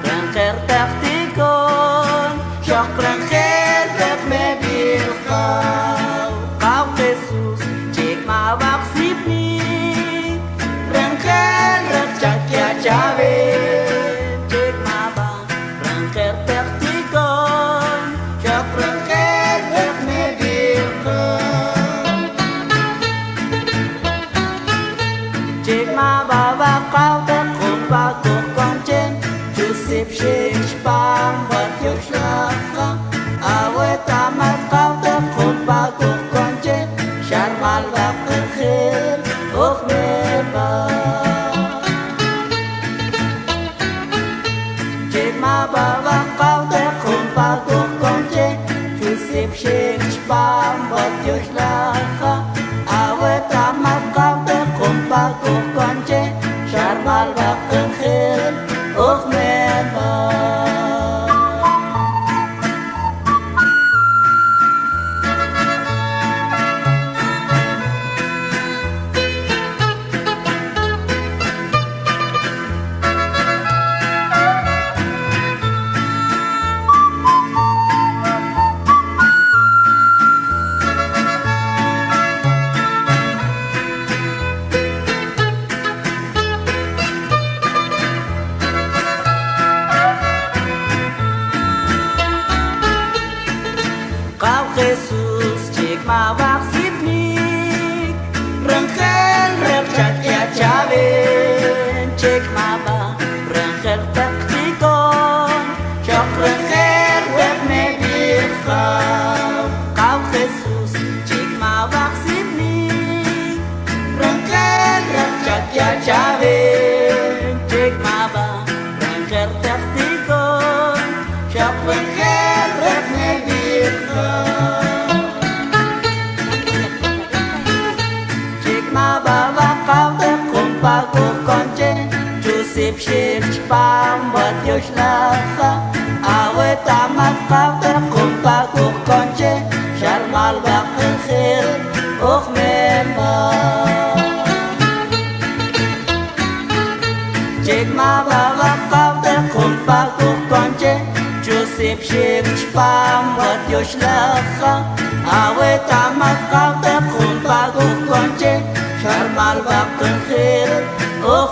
רנכר תחתיקון שוך רנכר תח מבילחau Kau Jesus cik mawak sipnik Rengker rekcak ya cawe Cik mawak rengker tektikon Cok rengker tek mebilkon Cik mawak kau tekuk bakuk koncen Jusip shik spam buat yuk shlaka Awe tamat kau tekuk bakuk koncen Sharmal bakul khir ukh mebak Cik mawak kau tekuk bakuk koncen Jusip shik spam buat yuk shlaka Awe tamat kau tekuk bakuk koncen Sharmal bakul khir ukh mebak Kau Jesus cik mawak sipnik Rengkel rekcak ya cawen Cik mawak rengkel tektikon Cok rengkel tek mebilkau Kau Jesus cik mawak sipnik Rengkel rekcak ya cawen Cik mawak rengkel tektikon Cok rengkel tek Cik mawak kau tekuk bakuk koncen Jusip shik spam buat yuk shlaka Awe tamat kau tekuk bakuk koncen Sharmal bakul khir ukh mebak Cik mawak kau tekuk bakuk koncen Jusip shik spam buat yuk shlaka Awe tamat kau tekuk bakuk koncen Sharmal bakul khir ukh